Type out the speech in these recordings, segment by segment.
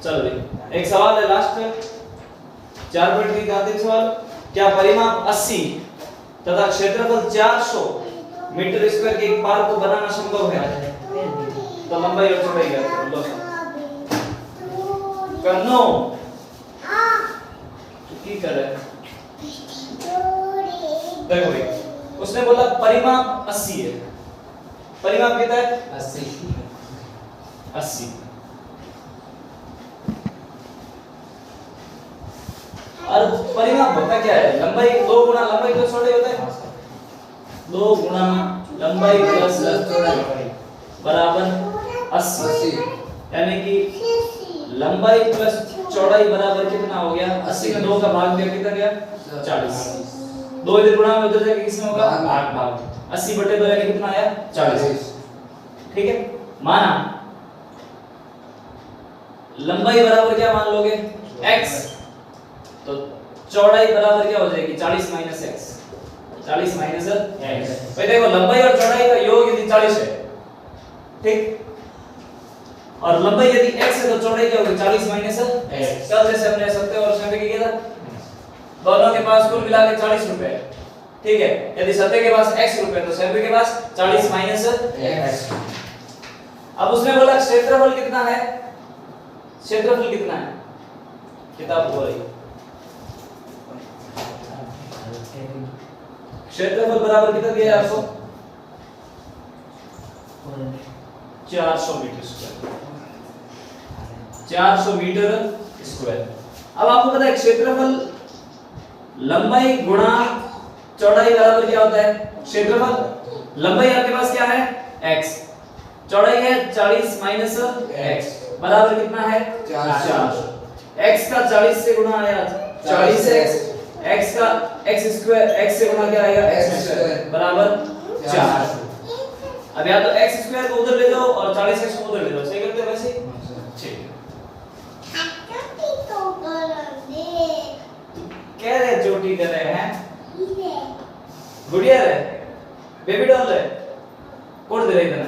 चलो भाई एक सवाल है लास्ट 4.3 का अंतिम सवाल। क्या परिमाप 80 तथा क्षेत्रफल 400 मीटर स्क्वायर के एक पार्क को बनाना संभव है? तो लंबाई और चौड़ाई क्या है? लो करनो की करे देखो भाई उसने बोला परिमाप 80 है। परिमाप कितना है? 80। और परिमाप होता क्या है? लंबाई 2 गुना लंबाई प्लस चौड़ाई होता है। 2 गुना लंबाई प्लस चौड़ाई बराबर 80। यानी कि लंबाई प्लस चौड़ाई बराबर कितना हो गया? 80 में 2 का भाग दिया कितना गया? 40। 2 इधर गुणा में उधर जाके किसमें होगा? भाग 80 बटे 2 यानी कितना आया? 40। ठीक है माना लंबाई बराबर क्या मान लोगे? x तो चौड़ाई बराबर क्या हो जाएगी? 40 माइनस x। 40 minus x। भाई देखो लंबाई और चौड़ाई का योग यदि 40 है ठीक और लंबाई यदि x है तो चौड़ाई क्या होगी? 40 माइनस x। कल जैसे हमने सत्य और संख्या किया था दोनों के पास कुल मिला के 40 रुपए ठीक है। यदि सत्य के पास x रुपए तो सैम्य के पास 40 माइनस x। अब उसने बोला क्षेत्रफल कितना है? क्षेत्रफल कितना है? किताब बोल रही क्षेत्रफल बराबर कितना दिया है आपको? 400 मीटर स्क्वायर। 400 metre square. अब आपको पता है क्षेत्रफल लंबाई गुणा चौड़ाई बराबर क्या होता है? क्षेत्रफल लंबाई आपके पास क्या है? x चौड़ाई है 40 माइनस x बराबर कितना है? 400। x का 40 से गुणा आया 40x x का x स्क्वायर x से गुणा क्या आएगा? x स्क्वायर बराबर 400। अब या तो x स्क्वायर को उधर ले जाओ और 40x को उधर ले जाओ। सही करते हैं वैसे? ठीक है। कह रहे चोटी कर रहे हैं गुड़िया रे बेबी डॉल रे कौन दे रहे इतना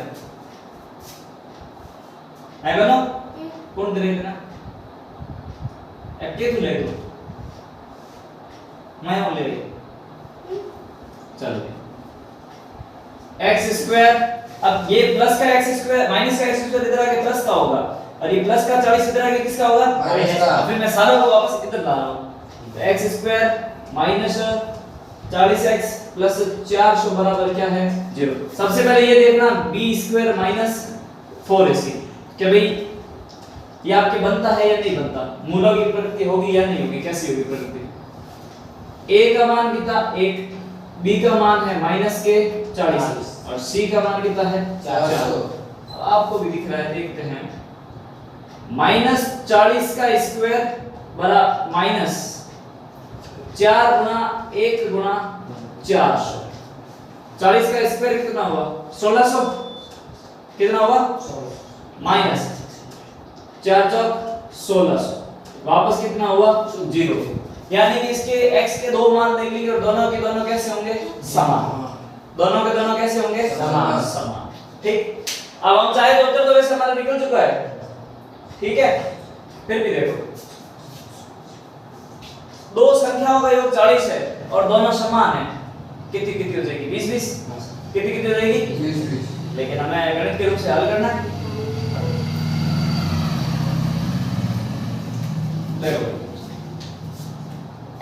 है बनो कौन दे रहे इतना अब के तू ले तू मैं हूं ले चलो x स्क्वायर। अब ये प्लस का x स्क्वायर माइनस का x स्क्वायर इधर आके प्लस का होगा और ये प्लस का 40 इधर आके किसका होगा? माइनस का। फिर मैं सारों को वापस इधर ला रहा हूं तो x square minus 40x plus 400 बराबर क्या है? 0। सबसे पहले ये देखना b स्क्वायर माइनस 4ac क्या भाई ये आपके बनता है या नहीं बनता? मूलों की प्रकृति होगी या नहीं होगी? कैसी होगी प्रकृति? a का मान कितना? 1 b का मान है माइनस के 40 और c का मान कितना है? 400। अब आपको भी दिख रहा है देखते हैं माइनस 40 का स्क्वायर बड़ा माइनस 4 गुना 1 गुना 400। 40 का स्क्वायर कितना हुआ? 1600। कितना हुआ? माइनस 4 चौक 1600 वापस कितना हुआ? 0। यानी कि इसके x के दो मान देख लीजिए और दोनों के दोनों कैसे होंगे? समान। दोनों के दोनों कैसे होंगे? समान। ठीक। अब हम चाहे तो उत्तर तो वैसे हमारा निकल चुका है ठीक है। फिर भी देखो दो संख्याओं का योग 40 है और दोनों समान है कितनी कितनी हो जाएगी? 20 20 कितनी कितनी हो जाएगी? 20 20। लेकिन हमें गणित के रूप से हल करना है। देखो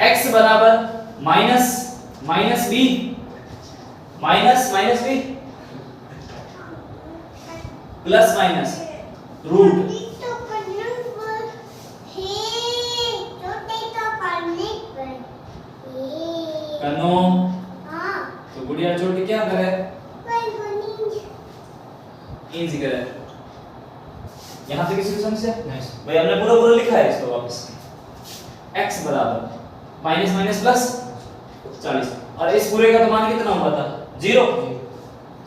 x बराबर minus minus b minus minus b plus minus root कनो तो गुड़िया छोटी क्या करे? इजी करे। यहां से किसी को समस्या नहीं भाई हमने पूरा पूरा लिखा है इसको वापस। x बराबर माइनस माइनस प्लस 40 और इस पूरे का तो मान कितना हुआ था? 0।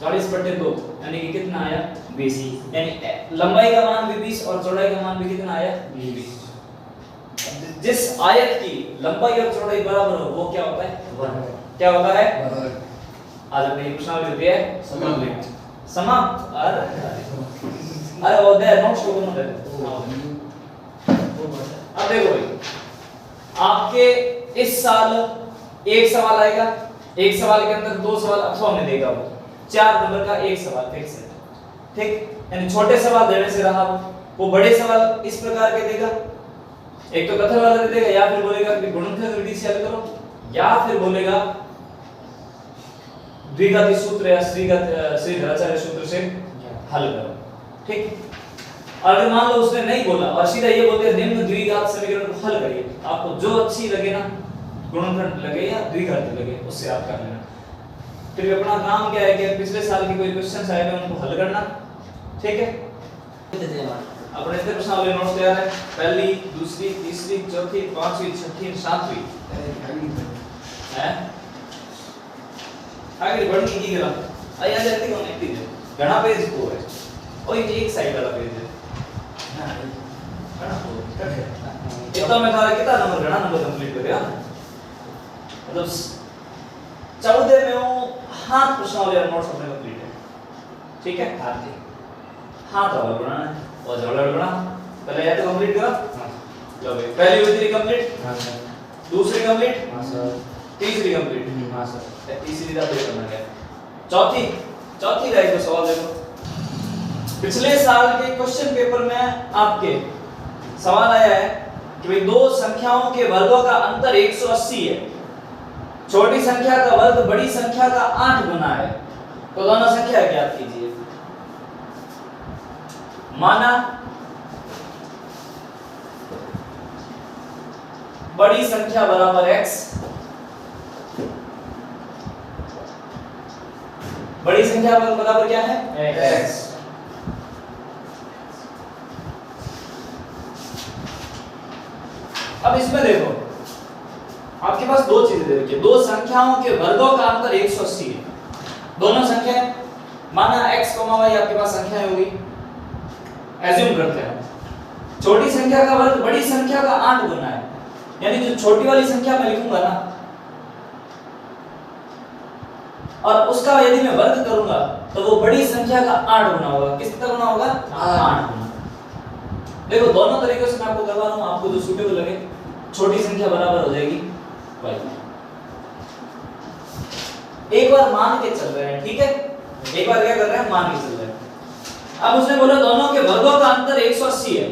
40 बटे 2 यानी कि कितना आया? 20। यानी लंबाई का मान भी 20 और चौड़ाई का मान भी कितना आया? 20। जिस आयत की लंबाई और चौड़ाई बराबर हो वो क्या होता है? 1। क्या होता है? आज अपने प्रश्नावली दिया है समाप्त। अरे वो दे नोट्स को बना दे। अब देखो भाई, आपके इस साल एक सवाल आएगा, एक सवाल के अंदर दो सवाल अथवा में देगा वो, 4 नंबर का एक सवाल फिक्स है, ठीक। यानी छोटे सवाल देने से रहा वो बड़े सवाल इस प्रकार के देगा, एक तो कथन वाला दे देगा, या फिर बोलेगा कि गुणनखंड विधि से हल करो, या फिर बोलेगा द्विघाती सूत्र या श्रीधराचार्य सूत्र से हल करो, ठीक। और अगर मान लो उसने नहीं बोला और सीधा ये बोलते निम्न द्विघात समीकरण को हल करिए, आपको जो अच्छी लगे ना, गुणनखंड लगे या द्विघाती लगे, उससे आप कर लेना। फिर अपना काम क्या है कि पिछले साल के कोई क्वेश्चंस आए हैं उनको हल करना, ठीक है। अपने इतने प्रश्नावली नोट्स तैयार है, पहली, दूसरी, तीसरी, चौथी, पांचवी, छठी, सातवीं है आगे बढ़ने की करा आया जाती कौन एक चीज घना पेज को है और ये एक साइड वाला पेज है हां घना को इतना में थारा कितना नंबर घना नंबर कंप्लीट कर गया, मतलब 14 में वो हाथ प्रश्नावली नोट्स अपने कंप्लीट है, ठीक है। हाथ वाला बनाना है और जोड़ा बना पहले ये तो कंप्लीट करा, लो भाई पहली हुई थी कंप्लीट, हां सर, दूसरी कंप्लीट, हां सर, तीसरी कंप्लीट, हां सर, तीसरी का पेपर करना है, चौथी का एक सवाल देखो, पिछले साल के क्वेश्चन पेपर में आपके सवाल आया है कि भाई दो संख्याओं के वर्गों का अंतर 180 है, छोटी संख्या का वर्ग बड़ी संख्या का 8 गुना है, तो दोनों संख्या ज्ञात कीजिए। माना बड़ी संख्या बराबर x, बड़ी संख्या बराबर क्या है x, अब इसमें देखो आपके पास दो चीजें दे रखी है, दो संख्याओं के वर्गों का अंतर 180 है, दोनों संख्या माना x, y आपके पास संख्याएं होगी, एज्यूम करते हैं छोटी संख्या का वर्ग बड़ी संख्या का 8 गुना है, यानी जो छोटी वाली संख्या मैं लिखूंगा ना और उसका यदि मैं वर्ग करूंगा तो वो बड़ी संख्या का 8 गुना होगा, कितना गुना होगा 8 गुना। देखो दोनों तरीकों से मैं आपको करवा रहा हूं, आपको जो सूटेबल लगे, छोटी संख्या बराबर हो जाएगी y, एक बार मान के चल रहे हैं, ठीक है, एक बार क्या कर रहे हैं मान के चल रहे हैं। अब उसने बोला दोनों के वर्गों का अंतर 180 है,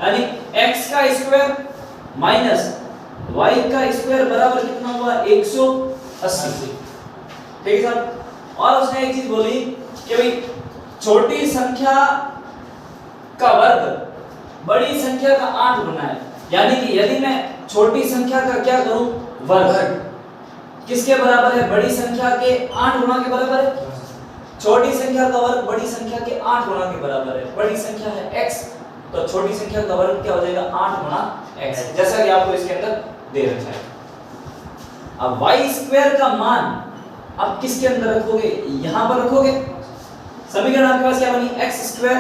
यानी x का स्क्वायर माइनस y का स्क्वायर बराबर कितना हुआ 180, ठीक है सर। और उसने एक चीज बोली कि भाई छोटी संख्या का वर्ग बड़ी संख्या का 8 गुना है, यानी कि यदि मैं छोटी संख्या का क्या करूं वर्ग, किसके बराबर है बड़ी संख्या के 8 गुना के बराबर है, छोटी संख्या का वर्ग बड़ी संख्या के 8 गुना के बराबर है, बड़ी संख्या है x, तो छोटी संख्या का वर्ग क्या हो जाएगा 8 गुना x, जैसा कि आपको इसके अंदर दे रखा है। अब y स्क्वायर का मान आप किसके अंदर रखोगे, यहां पर रखोगे, समीकरण आपके पास क्या बनी x स्क्वायर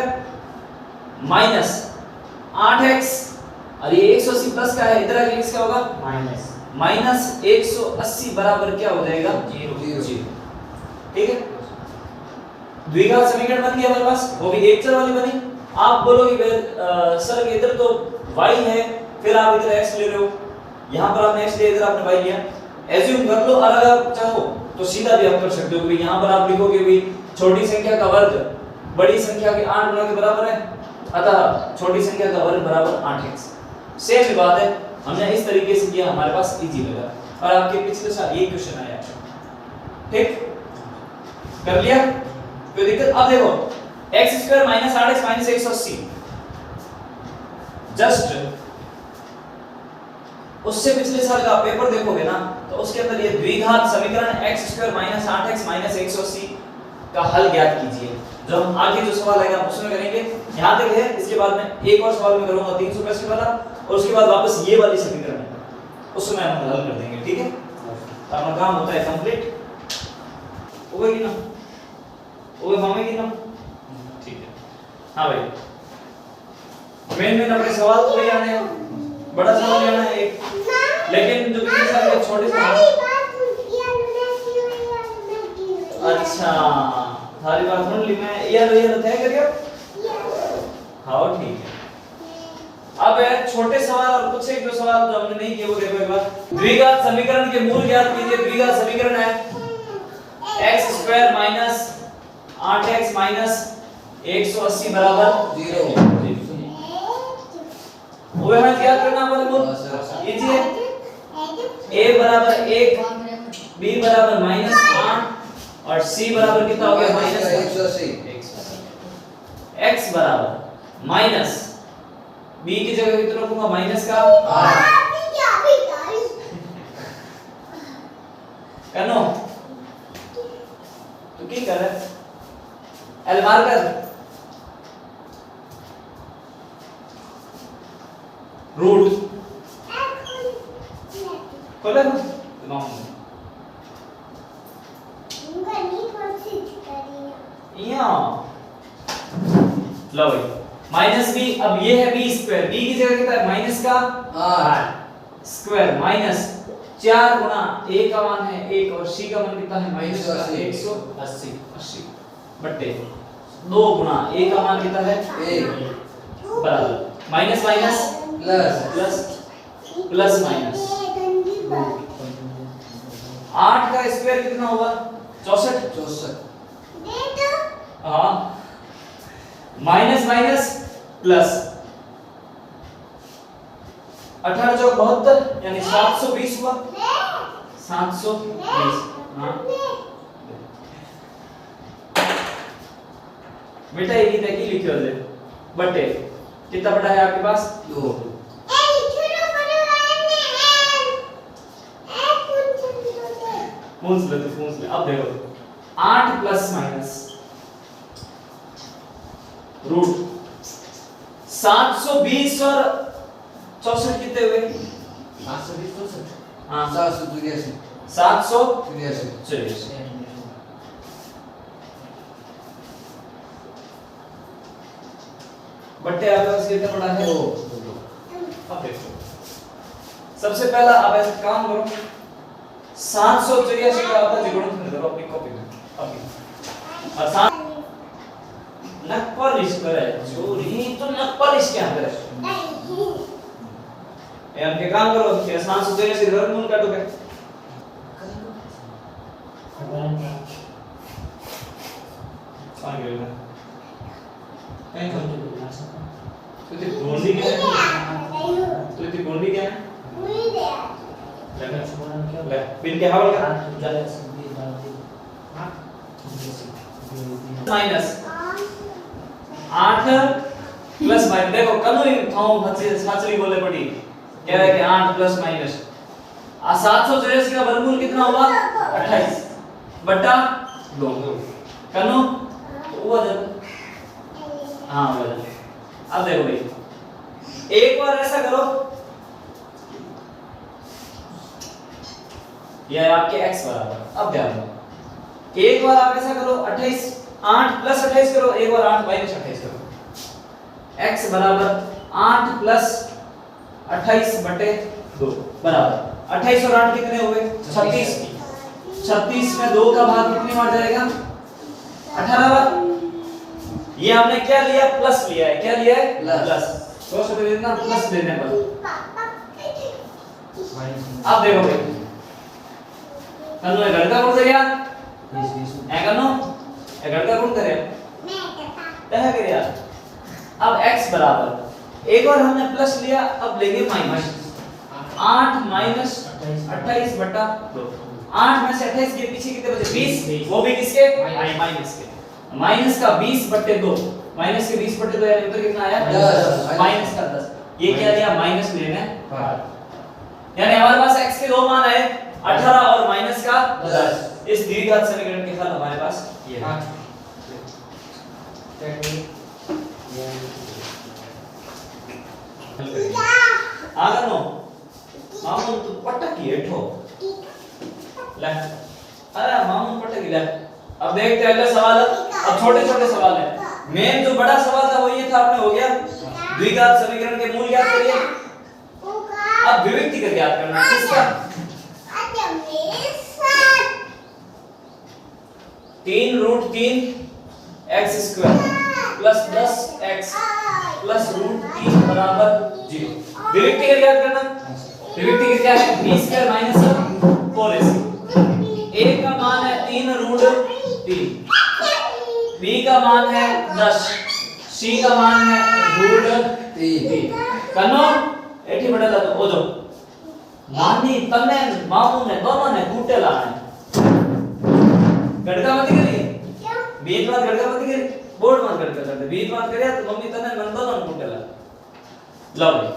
माइनस 8x और ये 180 प्लस का है, इधर आके किसका होगा माइनस 180 बराबर क्या हो जाएगा 0, ठीक है। द्विघात समीकरण बन गया हमारे पास, वो भी एक चर वाली बनी। आप बोलोगे सर इधर तो y है, फिर आप इधर x ले रहे हो, यहां पर आपने x लिया, इधर आपने y लिया, एज्यूम कर लो, और अगर चाहो तो सीधा भी आप कर सकते हो कि यहां पर आप लिखोगे भी छोटी संख्या का वर्ग बड़ी संख्या के 8 गुना के बराबर है, अतः छोटी संख्या का वर्ग बराबर 8x। सेम ही बात है, हमने इस तरीके से किया, हमारे पास इजी लगा, और आपके पिछले साल ये क्वेश्चन आया, ठीक कर लिया, कोई दिक्कत। अब देखो x square minus 8x minus 180, just उससे पिछले साल का पेपर देखोगे ना तो उसके अंदर ये द्विघात समीकरण x square minus 8x minus 180 का हल ज्ञात कीजिए, जो हम आगे जो सवाल आएगा उसमें करेंगे। यहां तक है, इसके बाद में एक और सवाल में करूंगा 365 वाला, और उसके बाद वापस ये वाली समीकरण है, उसमें हम हल कर देंगे, ठीक है। तो अपना काम होता है कंप्लीट, होगी ना, वो मांगेगी ना, ठीक है। हाँ भाई मेन अपने सवाल तो आने हैं, बड़ा सवाल आना है एक, लेकिन जो पिछले साल के छोटे से, अच्छा थारी बात सुन ली मैं, ये तय करियो, हाँ ठीक है, अब छोटे सवाल और कुछ एक दो सवाल जो हमने नहीं किए वो देखो एक बार। द्विघात समीकरण के मूल ज्ञात कीजिए। द्विघात समीकरण है x² माइनस 8x माइनस 180 बराबर 0। वो हमें क्या करना बोले कीजिए। a बराबर 1, b बराबर -8 और c बराबर कितना हो गया -180। x बराबर माइनस b की जगह कितना रखूंगा माइनस का 8 कनो तो की कर एल मार कर रूट खोले ना लो भाई माइनस बी। अब ये है बी स्क्वायर, बी की जगह कितना है माइनस का 8 स्क्वायर माइनस 4 गुना a का मान है 1 और c का मान कितना है माइनस का 180 बट्टे 2 गुना a का मान कितना है 1 बराबर minus minus plus plus plus minus 8 का स्क्वायर कितना होगा 64 हाँ माइनस माइनस प्लस 18 चौक 72 यानी 720 हुआ 720 हाँ बेटा ये कितना की लिखियो ले बटे कितना बटा है आपके पास 2 पूछ ले अब देखो 8 प्लस माइनस रूट 720 और 64 कितने हुए 720 हाँ 783 बट्टे आपके पास कितना बड़ा है 2। अब देखो सबसे पहला आप ऐसे काम करो 784 का आपका गुणनफल करो अपनी कॉपी में अभी और 7 नकपलिश करे चोरी तो नकपलिश क्या करे ये हम के काम करो कि 783 वर्गमूल काटोगे आगे ना कहीं तो ते गोंडी क्या है तो ते गोंडी क्या है ले बिन के हवाले का माइनस 8 प्लस माइनस देखो कनु थाऊ बच्चे साचली बोले पड़ी क्या है कि 8 प्लस माइनस 784 का वर्गमूल कितना हुआ 28 बटा 2 कनु वजन हाँ वजन। अब देखो भाई एक बार ऐसा करो यह आपके x बराबर अब ध्यान दो एक बार आप ऐसा करो 28 8 प्लस 28 करो एक बार 8 माइनस 28 करो x बराबर 8 प्लस 28 बटे 2 बराबर 28 और 8 कितने हुए 36 36 में 2 का भाग कितनी बार जाएगा 18 बार। ये हमने क्या लिया प्लस लिया है क्या लिया है प्लस तो से देना प्लस देने पर अब देखो भाई कनो घर का कौन करिया है कनो घर का कौन करे तह करिया। अब x बराबर एक बार हमने प्लस लिया अब लेंगे माइनस 8 माइनस 28 बटा 2 8 में से 28 के पीछे कितने बचे 20 वो भी किसके माइनस के माइनस का 20 बटे 2 माइनस के 20 बटे 2 यानी उत्तर कितना आया 10 माइनस का 10 ये क्या लिया माइनस लेना है यानी हमारे पास x के दो मान आए 18 और माइनस का 10। इस द्विघात समीकरण के हल हमारे पास ये है आगे नो मामून तो पटकी हेठो ले अरे मामून पटकी ले। अब देखते हैं अगला सवाल अब छोटे छोटे सवाल है मेन जो बड़ा सवाल था वो ये था आपने हो गया द्विघात समीकरण के मूल ज्ञात करिए। अब विविक्ति का ज्ञात करना किसका 3√3 x² प्लस 10x प्लस √3 बराबर 0। विविक्ति का याद करना, विविक्ति की क्या है, b² माइनस 4ac। a का मान है 3 रूट 3, b का मान है 10, c का मान है रूट 3। कनो एठी बड़ेला तो ओजो नानी तने मामू ने दोनों ने कूटेला है गड़का मत करिए क्या बीच बात गड़का मत करिए बोर्ड मत गड़का करते बीच बात करिए तो मम्मी तने मन दोनों ने कूटेला। लो भाई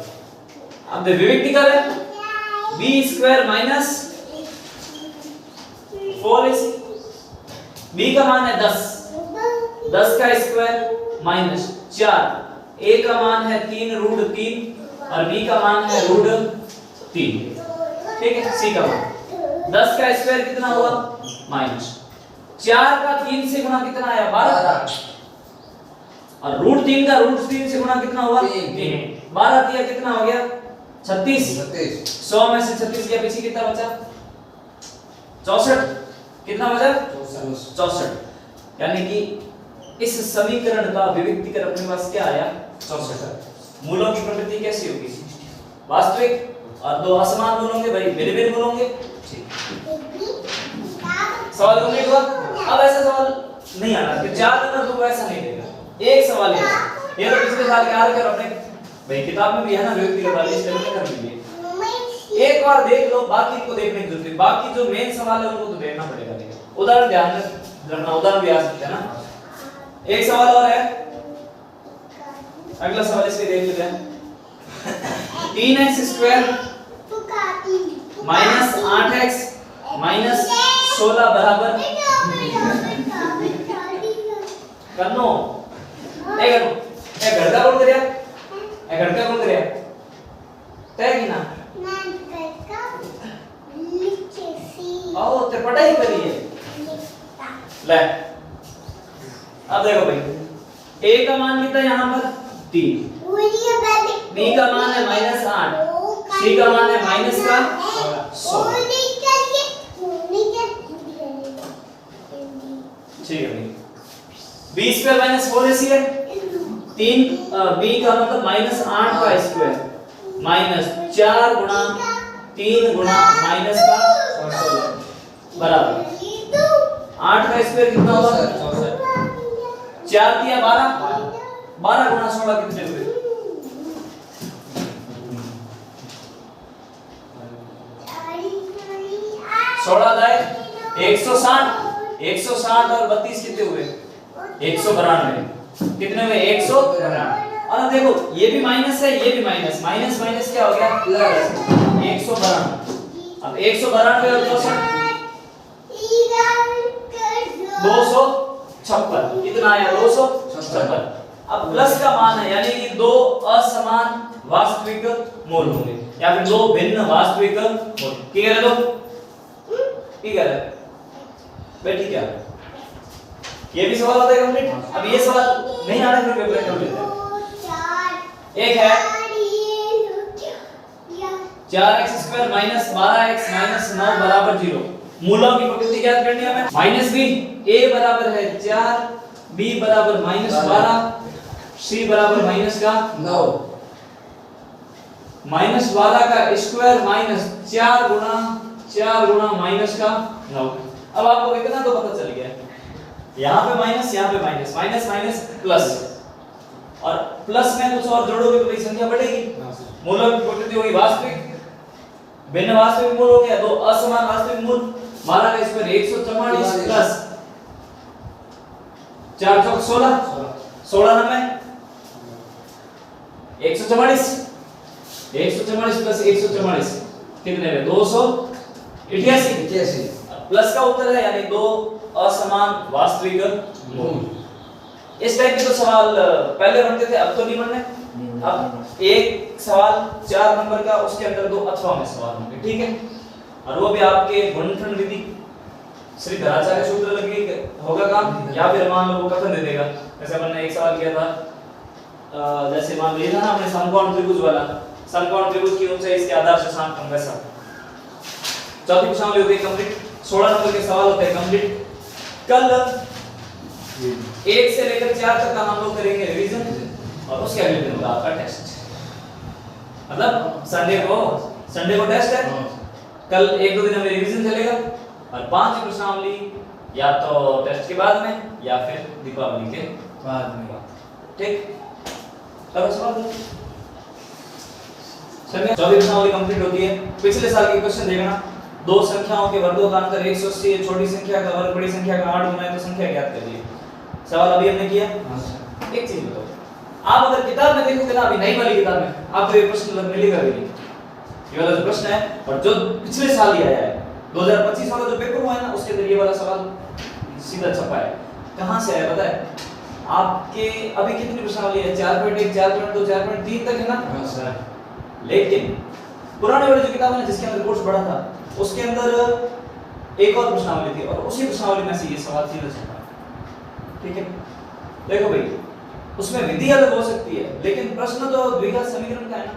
अब दे विविक्ति कर b² माइनस 4ac, b का मान है 10, 10 का स्क्वायर माइनस 4, a का मान है 3 रूट 3 और b का मान है रूट 3। ठीक है, c का मान 10 का स्क्वायर कितना हुआ माइनस 4 का 3 से गुणा कितना आया 12 और रूट 3 का रूट 3 से गुणा कितना हुआ 3। 12 दिया कितना हो गया 36। 100 में से 36 गया पीछे कितना बचा 64। कितना बचा 64। यानी कि इस समीकरण का विविक्तिकर अपने पास क्या आया 64। मूलों की प्रकृति कैसी होगी वास्तविक और दो असमान मूल होंगे भाई, मेरे मेरे मूल होंगे। ठीक, सवाल कंप्लीट हुआ। अब ऐसा सवाल नहीं आना कि 4 नंबर तो ऐसा नहीं देगा, एक सवाल है ये तो पिछले साल के हाल कर अपने भाई किताब में भी है ना विविक्तिकर वाले, इस तरह कर लीजिए एक बार देख लो, बाकी को देखने की जरूरत है, बाकी जो मेन सवाल है उनको तो देखना पड़ेगा। उदाहरण ध्यान में रखना, उदाहरण भी आ सकते हैं ना। एक सवाल और है, अगला सवाल इसके देख लेते हैं। 3x² माइनस 8x माइनस 16 बराबर कन्नो ए घड़का कौन करिया, ए घड़का कौन करिया तय की ना आओ ते पढ़ाई करी है ले। अब देखो भाई a का मान कितना है यहां पर 3, b का मान है -8, c का मान है माइनस का 16। ठीक है भाई b² माइनस 4ac है 3 b का मतलब -8 का स्क्वायर माइनस 4 गुणा 3 गुणा माइनस का 16 बराबर 8 का स्क्वायर कितना होगा 4 दिया 12, 12 गुणा 16 कितने हुए 16 दाए 160, 160 और 32 कितने हुए 192, कितने हुए 192। और अब देखो ये भी माइनस है ये भी माइनस, माइनस माइनस क्या हो गया प्लस 192। अब 192 और 256 कितना आया 256। अब प्लस का मान है यानी कि दो असमान वास्तविक मूल होंगे या फिर दो भिन्न वास्तविक मूल। ठीक है, दो ठीक है भाई, ठीक है। ये भी सवाल होता है कंप्लीट। अब ये सवाल नहीं आ रहा फिर पेपर कर लेते हैं। एक है 4x² माइनस 12x माइनस 9 बराबर 0। मूलों की प्रकृति ज्ञात करनी है हमें। माइनस b a बराबर है 4, b बराबर -12, c बराबर माइनस का 9। -12 का स्क्वायर माइनस 4 गुणा माइनस का 9। अब आपको कितना तो पता चल गया, यहाँ पे माइनस यहाँ पे माइनस, माइनस माइनस प्लस, और प्लस में कुछ और जोड़ोगे तो संख्या बढ़ेगी। मूलों की प्रकृति होगी वास्तविक, भिन्न वास्तविक मूल हो गया, दो असमान वास्तविक मूल। 12 का स्क्वायर 144 प्लस 4 चौक 16, 16 में 144, 144 प्लस 144 कितने में 288। प्लस का उत्तर है यानी दो असमान वास्तविक मूल। इस टाइप के तो सवाल पहले बनते थे, अब तो नहीं बनने। अब एक सवाल 4 नंबर का, उसके अंदर दो अथवा में सवाल होंगे। ठीक है, और वो भी आपके गुणनखंड विधि श्री धराचार्य सूत्र लगे होगा काम, या फिर मान लो वो कथन दे देगा। जैसे हमने एक सवाल किया था, जैसे मान लीजिए ना हमने समकोण त्रिभुज वाला, समकोण त्रिभुज की ऊंचाई इसके आधार से सामकोण वैसा। चौथी प्रश्नावली होती है कंप्लीट, 16 नंबर के सवाल होते हैं कंप्लीट। कल 1 से लेकर 4 तक का हम लोग करेंगे रिवीजन, और उसके अगले दिन होगा आपका टेस्ट। मतलब संडे को टेस्ट है, कल 1-2 दिन हमें रिवीजन चलेगा और 5 प्रश्नावली या तो टेस्ट के बाद में या फिर दीपावली के बाद में। ठीक, चलो सवाल चलिए 24 प्रश्नावली कंप्लीट होती है। पिछले साल के क्वेश्चन देखना, दो संख्याओं के वर्गों का अंतर 180 है, छोटी संख्या का वर्ग बड़ी संख्या का 8 गुना है तो संख्या ज्ञात करिए। सवाल अभी हमने किया। एक चीज बताओ, आप अगर किताब में देखोगे ना, अभी नई वाली किताब में आपको ये प्रश्न मिलेगा भी नहीं, ये वाला जो प्रश्न है, और जो पिछले साल ही आया है 2025 वाला जो पेपर हुआ है ना, उसके अंदर ये वाला सवाल सीधा छपा है। कहां से आया पता है आपके? अभी कितनी प्रश्नावली है? 4.1 4.2 4.3 तक है ना। हां सर। लेकिन पुराने वाली जो किताब है ना, जिसके अंदर कोर्स बड़ा था, उसके अंदर एक और प्रश्नावली थी और उसी प्रश्नावली में से ये सवाल सीधा छपा है। ठीक है, देखो भाई, उसमें विधि अलग हो सकती है लेकिन प्रश्न तो द्विघात समीकरण का है ना,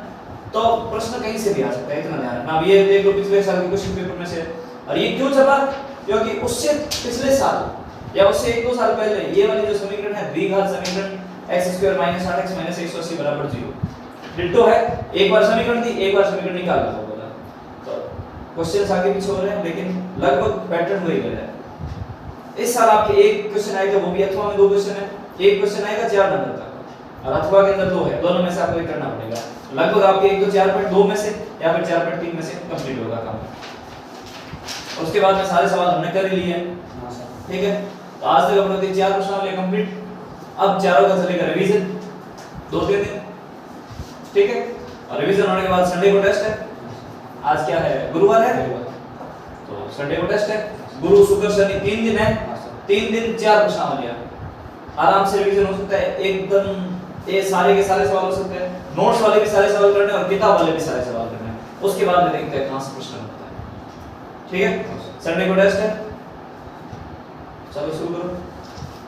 तो प्रश्न कहीं से भी आ सकता है, इतना ध्यान रखना। अब ये देख लो पिछले साल के क्वेश्चन पेपर में से, और ये क्यों छपा? क्योंकि उससे पिछले साल या उससे 1-2 साल पहले ये वाली जो समीकरण है द्विघात समीकरण x² - 8x - 180 = 0 डिट्टो है। एक बार समीकरण थी, एक बार समीकरण निकाल लो बोला, तो क्वेश्चंस आगे पीछे हो रहे हैं लेकिन लगभग पैटर्न वही है। इस साल आपके एक क्वेश्चन आएगा, वो भी अथवा में 2 क्वेश्चन है, एक क्वेश्चन आएगा 4 नंबर का और अथवा के अंदर 2 है, दोनों में से आपको एक करना पड़ेगा। लगभग आपके एक तो 4.2 में से या फिर 4.3 में से कंप्लीट होगा काम। उसके बाद में सारे सवाल हमने कर ही लिए हैं। ठीक है, तो आज तक अपने 4 प्रश्नावली कंप्लीट। अब चारों का चलेगा रिवीजन 2-3 दिन। ठीक है, और रिवीजन होने के बाद संडे को टेस्ट है। आज क्या है? गुरुवार है, तो संडे को टेस्ट है। गुरु शुक्र शनि 3 दिन है, 3 दिन 4 प्रश्नावलियां, आराम से रिवीजन हो सकता है एकदम। ये सारे के सारे सवाल हो सकते हैं, नोट्स वाले भी सारे सवाल करने और किताब वाले भी सारे सवाल करने। उसके बाद में देखते हैं कहां से प्रश्न होता है। ठीक है, संडे को टेस्ट है, चलो शुरू करो।